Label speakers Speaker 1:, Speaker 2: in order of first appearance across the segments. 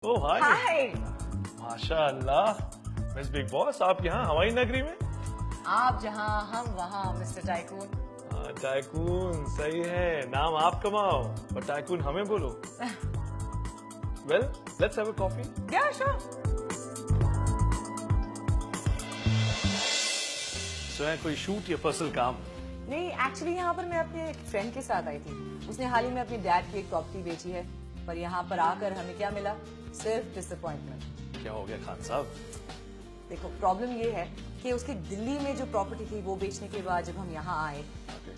Speaker 1: ओह हाय।
Speaker 2: हाय।
Speaker 1: माशाअल्लाह miss big boss, आप यहाँ हवाई नगरी में?
Speaker 2: आप जहाँ हम वहाँ मिस्टर टाइकून।
Speaker 1: टाइकून सही है, नाम आप कमाओ और टाइकून हमें बोलो। Well let's have a coffee.
Speaker 2: या श्योर।
Speaker 1: सो है कोई शूट या पर्सनल काम?
Speaker 2: नहीं, एक्चुअली यहाँ पर मैं अपने एक फ्रेंड के साथ आई थी। उसने हाल ही में अपनी डैड की एक प्रॉपर्टी बेची है, पर यहाँ पर आकर हमें क्या मिला? सिर्फ डिसअपॉइंटमेंट।
Speaker 1: क्या हो गया खान साहब?
Speaker 2: देखो, प्रॉब्लम ये है कि उसकी दिल्ली में जो प्रॉपर्टी थी वो बेचने के बाद जब हम यहाँ आए,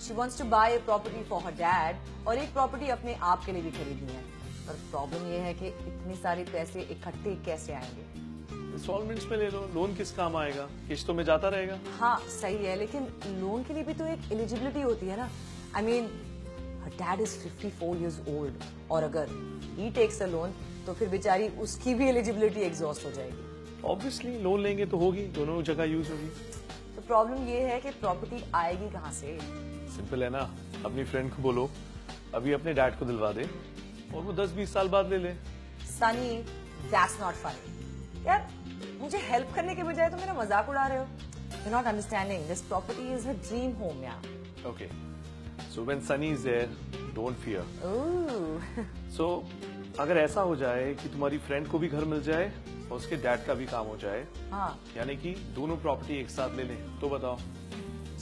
Speaker 2: she wants to buy a property for her dad और एक प्रॉपर्टी अपने आप के लिए भी खरीदनी है। पर प्रॉब्लम ये है कि इतने सारे पैसे इकट्ठे कैसे आएंगे?
Speaker 1: इंस्टॉलमेंट्स में ले लो, लोन किस काम आएगा, किस्तों में जाता रहेगा।
Speaker 2: हाँ सही है, लेकिन लोन के लिए भी तो एक एलिजिबिलिटी होती है ना। I mean her dad is 54 years old और अगर he takes a loan तो फिर बेचारी उसकी भी एलिजिबिलिटी एग्जॉस्ट हो जाएगी।
Speaker 1: ऑब्वियसली लोन लेंगे तो होगी, दोनों जगह यूज होगी।
Speaker 2: तो प्रॉब्लम ये है कि प्रॉपर्टी आएगी कहाँ से?
Speaker 1: सिंपल है ना, अपनी फ्रेंड को बोलो अभी अपने डैड को दिलवा दे और वो 10-20 साल बाद ले ले।
Speaker 2: Sunny, that's not funny। यार मुझे हेल्प करने के बजाय तो मेरा मजाक उड़ा रहे हो। You're not understanding. This property is her dream home, यार।
Speaker 1: Okay. So when Sunny is there, don't fear.
Speaker 2: Ooh.
Speaker 1: So अगर ऐसा हो जाए कि तुम्हारी फ्रेंड को भी घर मिल जाए और उसके डैड का भी काम हो जाए,
Speaker 2: हाँ
Speaker 1: यानी कि दोनों प्रॉपर्टी एक साथ ले लें, तो बताओ।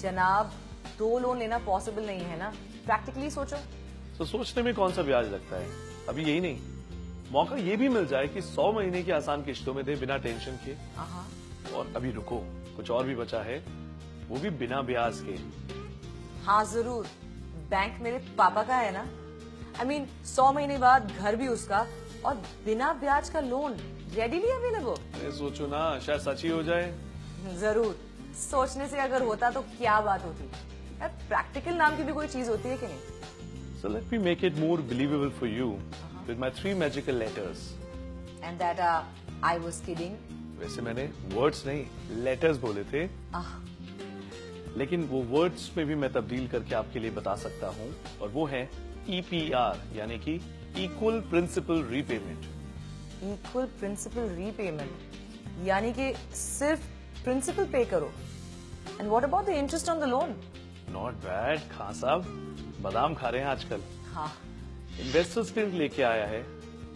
Speaker 2: जनाब, 2 लोन लेना पॉसिबल नहीं है ना। प्रैक्टिकली सोचो।
Speaker 1: तो सोचने में कौन सा ब्याज लगता है? अभी यही नहीं, मौका ये भी मिल जाए कि 100 महीने की आसान किश्तों में दे बिना टेंशन के।
Speaker 2: हाँ।
Speaker 1: और अभी रुको, कुछ और भी बचा है, वो भी बिना ब्याज के।
Speaker 2: हाँ जरूर, बैंक मेरे पापा का है ना। आई मीन 100 महीने बाद घर भी उसका और बिना ब्याज का लोन रेडीली अवेलेबल।
Speaker 1: अरे सोचो ना, शायद सच ही हो जाए।
Speaker 2: जरूर, सोचने से अगर होता तो क्या बात होती। यार प्रैक्टिकल नाम की भी कोई चीज होती है कि नहीं?
Speaker 1: So let me make it more believable for you with my 3 magical letters.
Speaker 2: And that I was kidding.
Speaker 1: वैसे मैंने वर्ड्स नहीं, लेटर्स बोले थे, लेकिन वो वर्ड्स में भी मैं तब्दील करके आपके लिए बता सकता हूँ, और वो है EPR, यानी कि equal principal repayment.
Speaker 2: Equal principal repayment, यानी कि सिर्फ प्रिंसिपल पे करो। And what about the interest on the loan?
Speaker 1: Not bad Khan साहब, बादाम खा रहे हैं आजकल।
Speaker 2: हाँ।
Speaker 1: इन्वेस्टर्स के लिए लेके आया है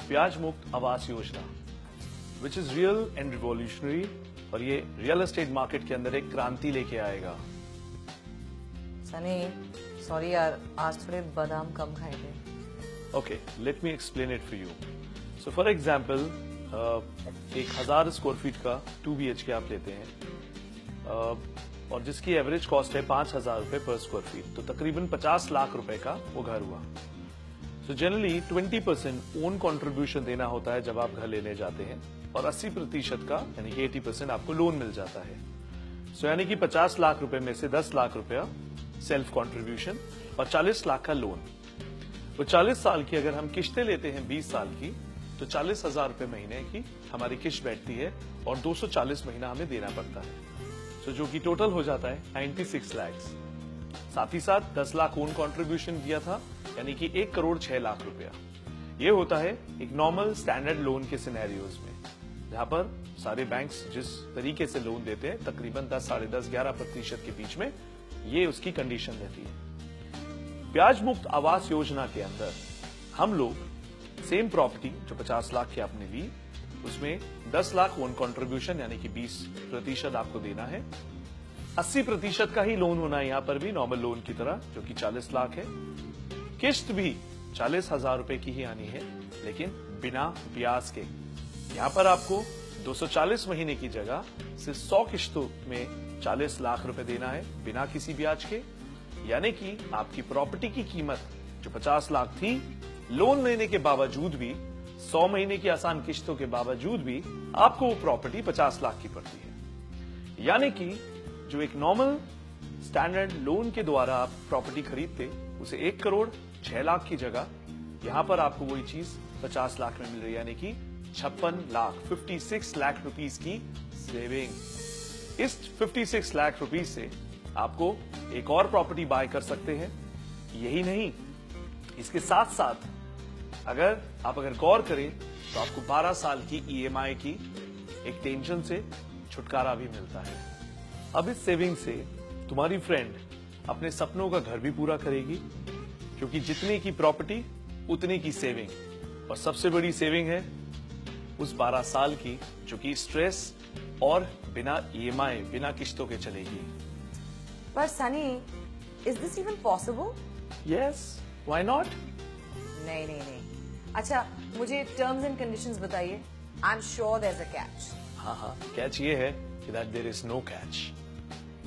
Speaker 1: ब्याज मुक्त Awas Yojana, which is real and revolutionary, और ये रियल एस्टेट मार्केट के अंदर एक क्रांति लेके आएगा।
Speaker 2: सनी सॉरी यार, आज थोड़े बादाम कम खाए थे।
Speaker 1: Okay, let me explain it for you. So for example, 1000 square feet का 2 BHK आप लेते हैं, और जिसकी एवरेज कॉस्ट है 5000 रुपए पर स्क्वायर फीट, तो तकरीबन 50 लाख रुपए का वो घर हुआ। So जनरली 20% ओन कंट्रीब्यूशन देना होता है जब आप घर लेने जाते हैं, और 80% का यानी कि 80% आपको लोन मिल जाता है। So यानी कि 50 लाख रुपए में से 10 लाख रुपया सेल्फ कंट्रीब्यूशन और 40 लाख का लोन। वो 40 साल की अगर हम किश्तें लेते हैं 20 साल की, तो 40,000 रुपए महीने की हमारी किश्त बैठती है और 240 महीना हमें देना पड़ता है। तो जो कि टोटल हो जाता है 96 लाख। साथ ही साथ 10 लाख ओन कंट्रीब्यूशन दिया था, यानी कि 1 करोड़ 6 लाख रुपया। ये होता है एक नॉर्मल स्टैंडर्ड लोन के सिनेरियोज में, जहां पर सारे बैंक्स जिस तरीके से लोन देते हैं तकरीबन 10, 10.5, 11% के बीच में ये उसकी कंडीशन रहती है। ब्याज मुक्त आवास योजना के अंदर हम लोग सेम प्रॉपर्टी जो 50 लाख की आपने ली, उसमें 10 लाख ओन कंट्रीब्यूशन यानी कि 20% आपको देना है। 80% का ही लोन होना है यहाँ पर भी, नॉर्मल लोन की तरह, जो कि 40 लाख है। किश्त भी 40,000 रुपए की ही आनी है, लेकिन बिना ब्याज के। यहाँ पर आपको 240 महीने की जगह सिर्फ 100 किश्तों में 40 लाख रुपए देना है बिना किसी ब्याज के, यानी कि आपकी प्रॉपर्टी की कीमत जो 50 लाख थी, लोन लेने के बावजूद भी, 100 महीने की आसान किश्तों के बावजूद भी आपको वो प्रॉपर्टी 50 लाख की पड़ती है। यानी कि जो एक नॉर्मल स्टैंडर्ड लोन के द्वारा आप प्रॉपर्टी खरीदते, उसे 1 करोड़ 6 लाख की जगह यहां पर आपको वही चीज 50 लाख में मिल रही है, यानी कि 56 लाख 56 लाख रुपीस की सेविंग। इस 56 लाख रुपीस से आपको एक और प्रॉपर्टी बाय कर सकते हैं। यही नहीं, इसके साथ साथ अगर गौर करें तो आपको 12 साल की EMI की एक टेंशन से छुटकारा भी मिलता है। अब इस सेविंग से तुम्हारी फ्रेंड अपने सपनों का घर भी पूरा करेगी, क्योंकि जितने की प्रॉपर्टी उतने की सेविंग, और सबसे बड़ी सेविंग है उस 12 साल की, जो कि स्ट्रेस और बिना EMI, बिना किश्तों के चलेगी।
Speaker 2: पर Sunny, is this even possible?
Speaker 1: Yes, why not?
Speaker 2: नहीं नहीं नहीं। अच्छा, मुझे टर्म्स एंड कंडीशंस बताइए। I am sure there is a catch.
Speaker 1: हाँ, कैच ये है कि that there is no catch.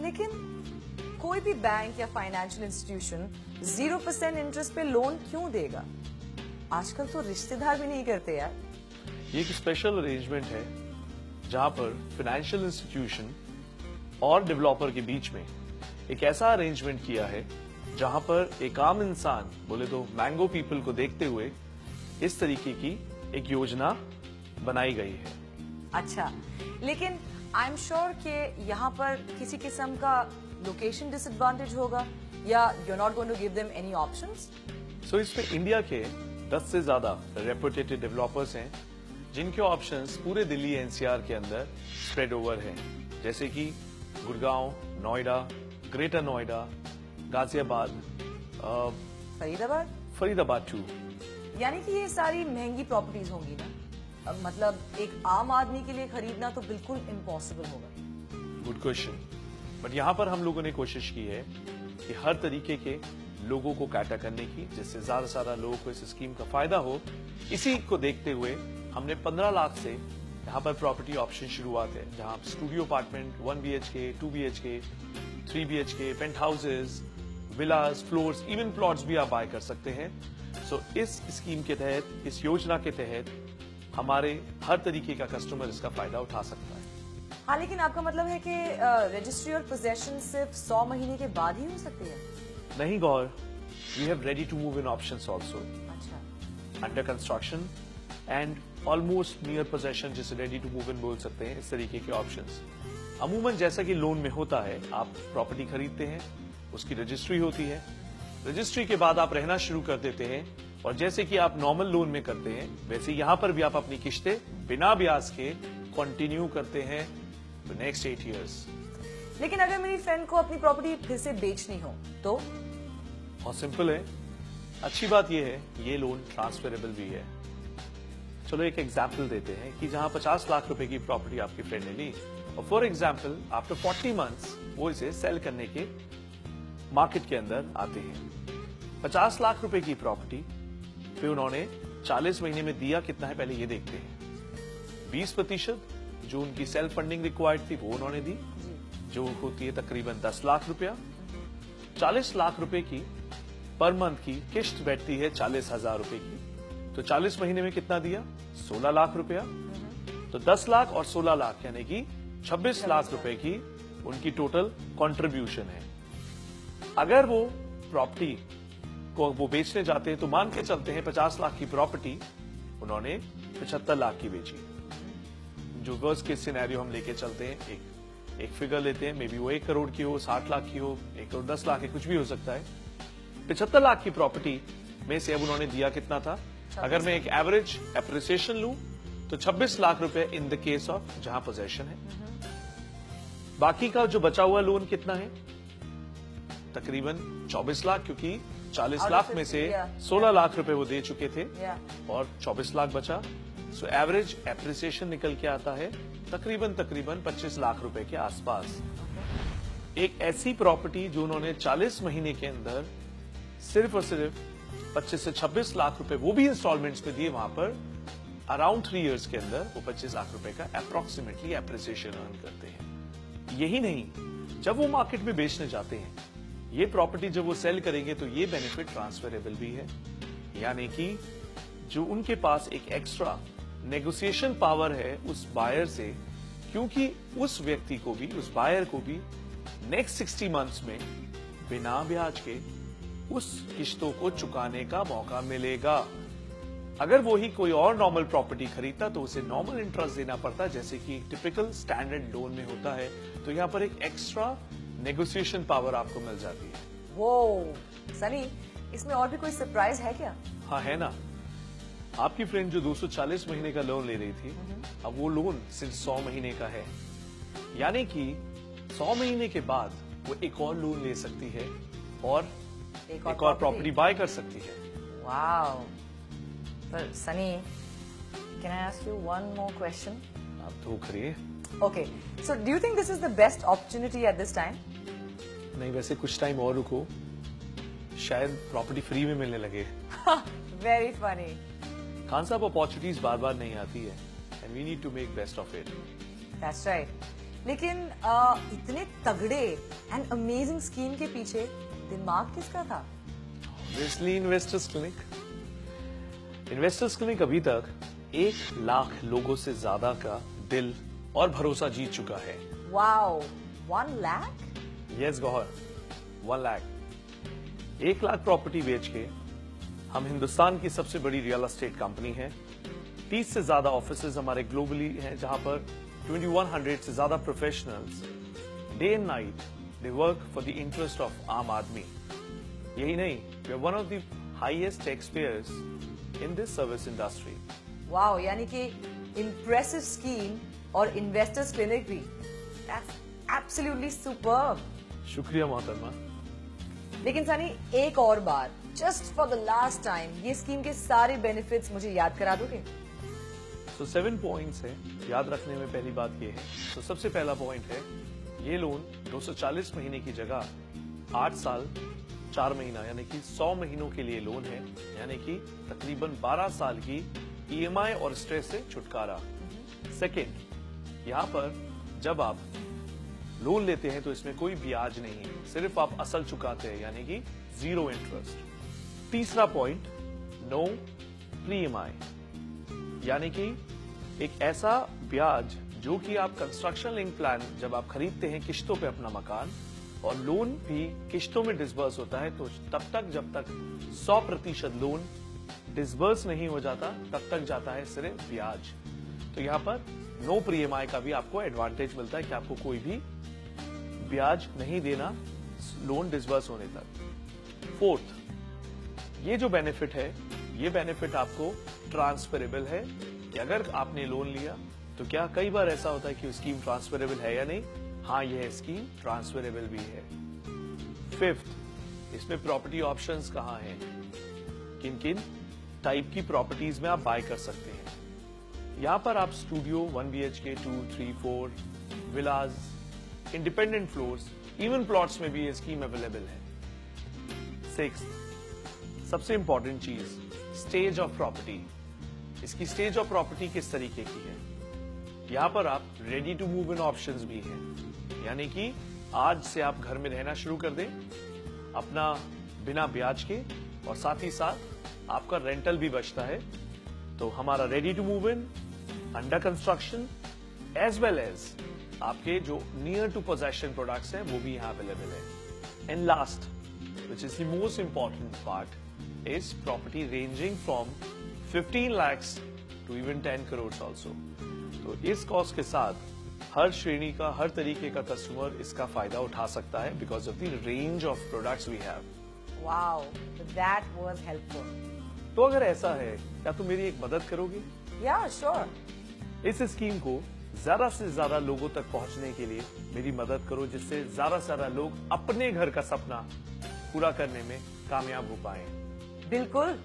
Speaker 2: लेकिन कोई भी बैंक या फाइनेंशियल इंस्टीट्यूशन 0% इंटरेस्ट पे लोन क्यों देगा? आजकल तो रिश्तेदार भी नहीं करते यार।
Speaker 1: ये एक स्पेशल अरेंजमेंट है जहां पर फाइनेंशियल इंस्टीट्यूशन और डेवलपर के बीच में एक ऐसा अरेंजमेंट किया है जहां पर एक आम इंसान, बोले तो मैंगो पीपल को देखते हुए इस तरीके की एक योजना बनाई गई है।
Speaker 2: अच्छा, लेकिन आई एम श्योर कि यहाँ पर किसी किस्म का लोकेशन डिसएडवांटेज होगा, या you are not going to give them any options?
Speaker 1: So इसमें इंडिया के 10 से ज्यादा रेपुटेटेड डेवलपर्स हैं जिनके ऑप्शंस पूरे दिल्ली NCR के अंदर स्प्रेड ओवर हैं, जैसे कि गुड़गांव, नोएडा, ग्रेटर नोएडा, गाजियाबाद, फरीदाबाद 2।
Speaker 2: यानी कि ये सारी महंगी प्रॉपर्टीज होंगी ना? मतलब एक आम आदमी के लिए खरीदना तो बिल्कुल इम्पॉसिबल होगा।
Speaker 1: Good question. बट यहाँ पर हम लोगों ने कोशिश की है कि हर तरीके के लोगों को कैटर करने की, जिससे ज्यादा से ज्यादा लोगों को इस स्कीम का फायदा हो। इसी को देखते हुए हमने 15 लाख से यहाँ पर प्रॉपर्टी ऑप्शन शुरुआत है, जहाँ आप studio apartment 1 BHK, 2 BHK, 3 BHK, penthouses, villas, floors, even plots भी आप बाय कर सकते हैं। सो इस स्कीम के तहत, इस योजना के तहत हमारे हर तरीके का कस्टमर इसका फायदा उठा सकता है।
Speaker 2: हाँ, लेकिन आपका मतलब है कि रजिस्ट्री और पोजेशन सिर्फ 100 महीने के बाद ही हो सकती है?
Speaker 1: नहीं गौर, we have ready to move in options also,
Speaker 2: अच्छा,
Speaker 1: under construction and almost near possession, जिसे रेडी टू मूव इन बोल सकते हैं। इस तरीके के ऑप्शंस अमूमन जैसा कि लोन में होता है, आप प्रॉपर्टी खरीदते हैं, उसकी रजिस्ट्री होती है, रजिस्ट्री के बाद आप रहना शुरू कर देते हैं, और जैसे कि आप नॉर्मल लोन में करते हैं, वैसे यहां पर भी आप अपनी किश्तें बिना ब्याज के कंटिन्यू करते हैं नेक्स्ट 8 इयर्स।
Speaker 2: लेकिन अगर मेरी फ्रेंड को अपनी प्रॉपर्टी फिर से बेचनी हो तो?
Speaker 1: बहुत सिंपल है। अच्छी बात यह है ये लोन ट्रांसफरेबल भी है। चलो एक एग्जाम्पल देते हैं कि जहां 50 लाख रुपए की प्रॉपर्टी आपकी फ्रेंड ने ली, और फॉर एग्जाम्पल आफ्टर 40 मंथ्स वो इसे सेल करने के मार्केट के अंदर आते हैं। 50 लाख रुपए की प्रॉपर्टी फिर उन्होंने 40 महीने में दिया कितना है, पहले ये देखते हैं। 20% जो उनकी सेल्फ फंडिंग रिक्वायर्ड थी वो उन्होंने दी, जो होती है तकरीबन 10 लाख रुपया। 40 लाख रुपए की पर मंथ की किश्त बैठती है 40,000 रुपए की, तो 40 महीने में कितना दिया? 16 लाख रुपया। तो 10 लाख और 16 लाख यानी कि 26 लाख रुपए की उनकी टोटल कंट्रीब्यूशन है। अगर वो प्रॉपर्टी को वो बेचने जाते हैं तो मान के चलते हैं 50 लाख की प्रॉपर्टी उन्होंने 75 लाख की बेची। जो वर्स्ट केस सिनेरियो हम लेके चलते हैं, एक फिगर लेते हैं, मे बी वो 1 करोड़ की हो, 60 लाख की हो, 1 करोड़ 10 लाख की, कुछ भी हो सकता है। 75 लाख की प्रॉपर्टी में से अब उन्होंने दिया कितना था? अगर मैं एक एवरेज एप्रिसिएशन लूं तो 26 लाख रुपए इन द केस ऑफ जहां पोजेशन है। बाकी का जो बचा हुआ लोन कितना है? तकरीबन 24 लाख, क्योंकि 40 लाख में से 16 लाख रुपए वो दे चुके थे और 24 लाख बचा। सो एवरेज एप्रिसिएशन निकल के आता है तकरीबन 25 लाख रुपए के आसपास। एक ऐसी प्रॉपर्टी जो उन्होंने 40 महीने के अंदर सिर्फ और सिर्फ 25 से 26 लाख रुपए वो भी इंस्टॉलमेंट्स पे दिए, वहां पर अराउंड 3 इयर्स के अंदर वो 25 लाख रुपए का अप्रोक्सीमेटली एप्रिसिएशन अर्न करते हैं। यही नहीं, जब वो मार्केट में बेचने जाते हैं, ये प्रॉपर्टी जब वो सेल करेंगे तो ये बेनिफिट ट्रांसफरेबल भी है, यानी कि जो उनके पास एक एक्स्ट्रा नेगोशिएशन पावर है उस बायर से, क्योंकि उस व्यक्ति को भी, उस बायर को भी नेक्स्ट 60 मंथ्स में बिना ब्याज के उस किश्तों को चुकाने का मौका मिलेगा। अगर वो ही कोई और नॉर्मल प्रॉपर्टी खरीदता तो उसे नॉर्मल इंटरेस्ट देना पड़ता, जैसे कि टिपिकल स्टैंडर्ड लोन में होता है। तो यहाँ पर एक एक्स्ट्रा नेगोशिएशन पावर आपको मिल जाती है।
Speaker 2: वो सनी, इसमें और भी कोई सरप्राइज है क्या?
Speaker 1: हाँ है ना। आपकी फ्रेंड जो 240 महीने का लोन ले रही थी, अब वो लोन सिर्फ 100 महीने का है, यानी कि 100 महीने के बाद वो एक और लोन ले सकती है और एक और प्रॉपर्टी बाय कर सकती है।
Speaker 2: वाओ। पर Sunny, can I ask you one more question?
Speaker 1: आप तो करिए।
Speaker 2: Okay, so do you think this is the best opportunity at this time?
Speaker 1: नहीं, वैसे कुछ टाइम और रुको, शायद प्रॉपर्टी फ्री में मिलने लगे।
Speaker 2: Very funny.
Speaker 1: खान साहब, अपॉर्चुनिटीज बार बार नहीं आती है, and we need to make best of it.
Speaker 2: That's right. लेकिन इतने तगड़े and amazing स्कीम के पीछे दिमाग किसका था?
Speaker 1: Obviously, Investors Clinic. Investors Clinic अभी तक 1 लाख लोगों से ज्यादा का दिल और भरोसा जीत चुका है।
Speaker 2: Wow, 1 lakh?
Speaker 1: Yes, Gauhar, 1 lakh. 1 lakh property बेच के हम हिंदुस्तान की सबसे बड़ी रियल एस्टेट कंपनी है। 30 से ज्यादा ऑफिसेज हमारे ग्लोबली हैं, जहां पर 2100 से ज्यादा professionals day and night they work for the interest of आम आदमी। यही नहीं, we are one of the highest tax payers in this service industry.
Speaker 2: Wow, यानी कि impressive scheme और इन्वेस्टर्स क्लिनिक भी। That's absolutely superb.
Speaker 1: शुक्रिया मोहतरमा।
Speaker 2: लेकिन सनी, एक और बार, just for the last time, ये स्कीम के सारे बेनिफिट्स मुझे याद करा दोगे?
Speaker 1: तो 7 पॉइंट्स है, याद रखने में पहली बात ये है। तो सबसे पहला पॉइंट है, ये लोन 240 महीने की जगह 8 साल 4 महीना यानी कि 100 महीनों के लिए लोन है, यानी कि तकरीबन 12 साल की EMI और स्ट्रेस से छुटकारा। सेकेंड, यहाँ पर जब आप लोन लेते हैं तो इसमें कोई ब्याज नहीं है, सिर्फ आप असल चुकाते हैं, यानी कि 0 इंटरेस्ट। तीसरा पॉइंट, नो प्री EMI, यानी कि एक ऐसा ब्याज जो कि आप कंस्ट्रक्शन लिंक प्लान जब आप खरीदते हैं किश्तों पे अपना मकान, और लोन भी किश्तों में डिसबर्स होता है, तो तब तक जब तक 100% लोन डिसबर्स नहीं हो जाता तब तक जाता है सिर्फ ब्याज। तो यहाँ पर नो प्री EMI का भी आपको एडवांटेज मिलता है कि आपको कोई भी ब्याज नहीं देना लोन डिसबर्स होने तक। फोर्थ, ये जो बेनिफिट है, ये बेनिफिट आपको ट्रांसफरेबल है कि अगर आपने लोन लिया तो क्या कई बार ऐसा होता है कि स्कीम ट्रांसफरेबल है या नहीं? हाँ, यह स्कीम ट्रांसफरेबल भी है। फिफ्थ, इसमें प्रॉपर्टी ऑप्शंस कहाँ हैं, किन किन टाइप की प्रॉपर्टीज में आप बाय कर सकते हैं। यहां पर आप studio 1 BHK 2, 3, 4 villas, independent floors, even plots में भी ये स्कीम अवेलेबल है। 6, सबसे इंपॉर्टेंट चीज, स्टेज ऑफ प्रॉपर्टी। इसकी स्टेज ऑफ प्रॉपर्टी किस तरीके की है? यहां पर आप ready to move in options भी हैं, यानी कि आज से आप घर में रहना शुरू कर दें अपना बिना ब्याज के, और साथ ही साथ आपका रेंटल भी बचता है। तो हमारा ready to move in, under construction, as well as आपके जो नियर टू पोजेशन प्रोडक्ट्स हैं वो भी यहाँ अवेलेबल है। And last, which is the most important part, is property ranging from 15 lakhs to even 10 crores also. तो इस cost के साथ हर श्रेणी का, हर तरीके का कस्टमर इसका फायदा उठा सकता है, because of the range of products we have.
Speaker 2: Wow, that was helpful.
Speaker 1: तो अगर ऐसा है, क्या तुम मेरी एक मदद करोगे?
Speaker 2: Yeah, sure.
Speaker 1: इस स्कीम को ज्यादा से ज्यादा लोगों तक पहुंचने के लिए मेरी मदद करो, जिससे ज्यादा से ज्यादा लोग अपने घर का सपना पूरा करने में कामयाब हो पाए।
Speaker 2: बिल्कुल।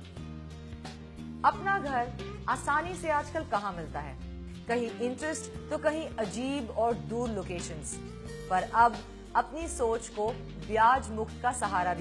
Speaker 2: अपना घर आसानी से आजकल कहाँ मिलता है? कहीं इंटरेस्ट तो कहीं अजीब और दूर लोकेशंस। पर अब अपनी सोच को ब्याज मुक्त का सहारा